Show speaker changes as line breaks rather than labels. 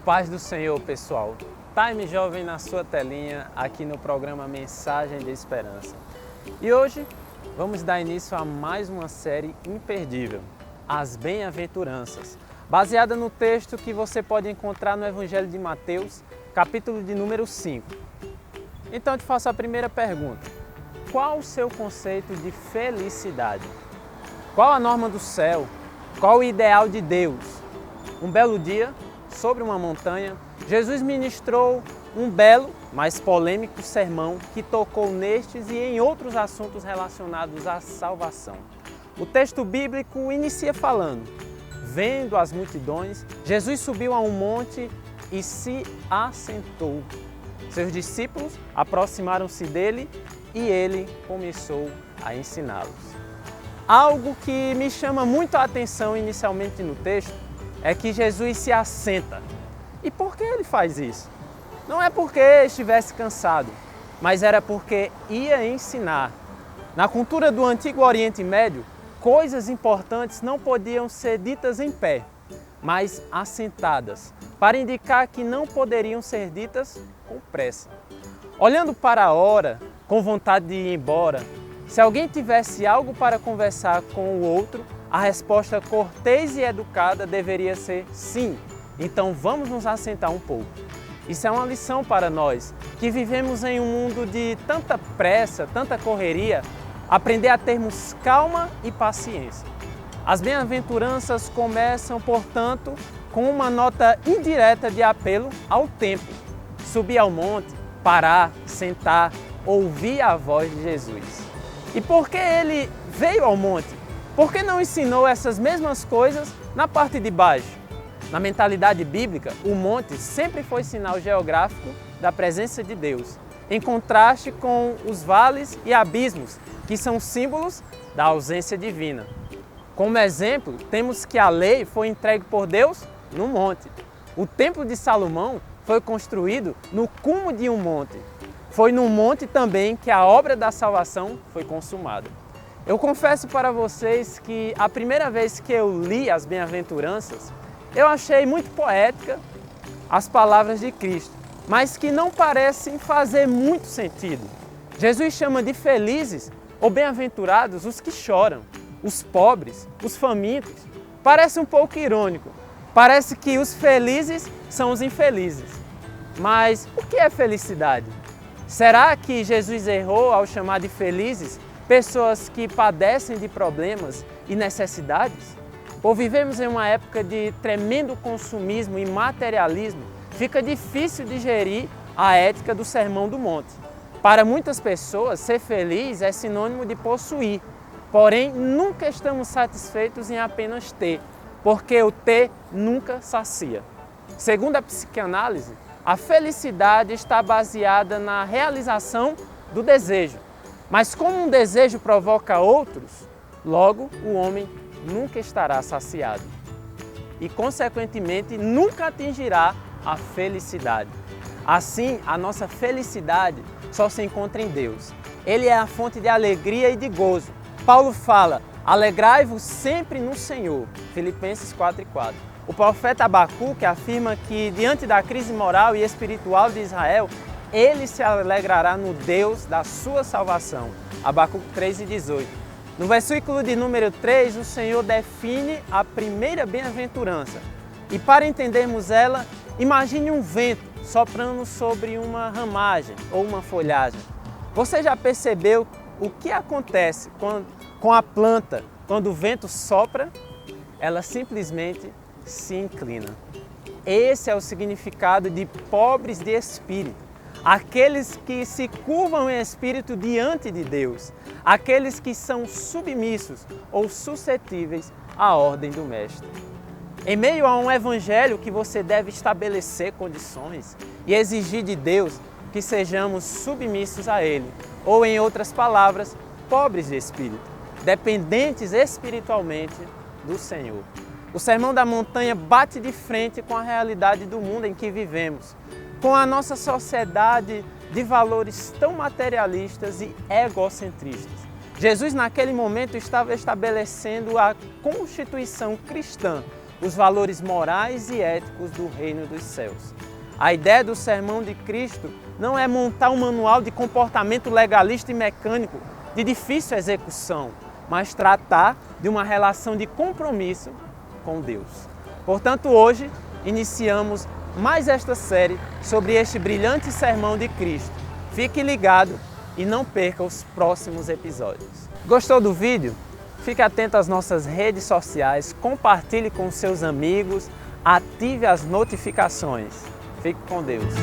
Paz do Senhor, pessoal. Time Jovem na sua telinha, aqui no programa Mensagem de Esperança. E hoje vamos dar início a mais uma série imperdível, As Bem-aventuranças, baseada no texto que você pode encontrar no Evangelho de Mateus, capítulo de número 5. Então eu te faço a primeira pergunta. Qual o seu conceito de felicidade? Qual a norma do céu? Qual o ideal de Deus? Um belo dia, sobre uma montanha, Jesus ministrou um belo, mas polêmico sermão que tocou nestes e em outros assuntos relacionados à salvação. O texto bíblico inicia falando: vendo as multidões, Jesus subiu a um monte e se assentou. Seus discípulos aproximaram-se dele e ele começou a ensiná-los. Algo que me chama muito a atenção inicialmente no texto é que Jesus se assenta. E por que ele faz isso? Não é porque estivesse cansado, mas era porque ia ensinar. Na cultura do Antigo Oriente Médio, coisas importantes não podiam ser ditas em pé, mas assentadas, para indicar que não poderiam ser ditas com pressa. Olhando para a hora, com vontade de ir embora, se alguém tivesse algo para conversar com o outro, a resposta cortês e educada deveria ser sim. Então vamos nos assentar um pouco. Isso é uma lição para nós, que vivemos em um mundo de tanta pressa, tanta correria, aprender a termos calma e paciência. As bem-aventuranças começam, portanto, com uma nota indireta de apelo ao tempo. Subir ao monte, parar, sentar, ouvir a voz de Jesus. E por que ele veio ao monte? Por que não ensinou essas mesmas coisas na parte de baixo? Na mentalidade bíblica, o monte sempre foi sinal geográfico da presença de Deus, em contraste com os vales e abismos, que são símbolos da ausência divina. Como exemplo, temos que a lei foi entregue por Deus no monte. O Templo de Salomão foi construído no cume de um monte. Foi no monte também que a obra da salvação foi consumada. Eu confesso para vocês que a primeira vez que eu li as bem-aventuranças, eu achei muito poética as palavras de Cristo, mas que não parecem fazer muito sentido. Jesus chama de felizes ou bem-aventurados os que choram, os pobres, os famintos. Parece um pouco irônico. Parece que os felizes são os infelizes. Mas o que é felicidade? Será que Jesus errou ao chamar de felizes pessoas que padecem de problemas e necessidades? Ou vivemos em uma época de tremendo consumismo e materialismo, fica difícil digerir a ética do Sermão do Monte. Para muitas pessoas, ser feliz é sinônimo de possuir, porém nunca estamos satisfeitos em apenas ter, porque o ter nunca sacia. Segundo a psicanálise, a felicidade está baseada na realização do desejo. Mas como um desejo provoca outros, logo o homem nunca estará saciado e, consequentemente, nunca atingirá a felicidade. Assim, a nossa felicidade só se encontra em Deus. Ele é a fonte de alegria e de gozo. Paulo fala: alegrai-vos sempre no Senhor, Filipenses 4:4. O profeta Abacuque afirma que, diante da crise moral e espiritual de Israel, ele se alegrará no Deus da sua salvação. Abacuque 3:18. No versículo de número 3, o Senhor define a primeira bem-aventurança. E para entendermos ela, imagine um vento soprando sobre uma ramagem ou uma folhagem. Você já percebeu o que acontece com a planta quando o vento sopra? Ela simplesmente se inclina. Esse é o significado de pobres de espírito. Aqueles que se curvam em espírito diante de Deus, aqueles que são submissos ou suscetíveis à ordem do Mestre. Em meio a um evangelho que você deve estabelecer condições e exigir de Deus que sejamos submissos a Ele, ou em outras palavras, pobres de espírito, dependentes espiritualmente do Senhor. O Sermão da Montanha bate de frente com a realidade do mundo em que vivemos, com a nossa sociedade de valores tão materialistas e egocentristas. Jesus, naquele momento, estava estabelecendo a constituição cristã os valores morais e éticos do reino dos céus. A ideia do sermão de Cristo não é montar um manual de comportamento legalista e mecânico de difícil execução, mas tratar de uma relação de compromisso com Deus. Portanto, hoje iniciamos mais esta série sobre este brilhante sermão de Cristo. Fique ligado e não perca os próximos episódios. Gostou do vídeo? Fique atento às nossas redes sociais, compartilhe com seus amigos, ative as notificações. Fique com Deus.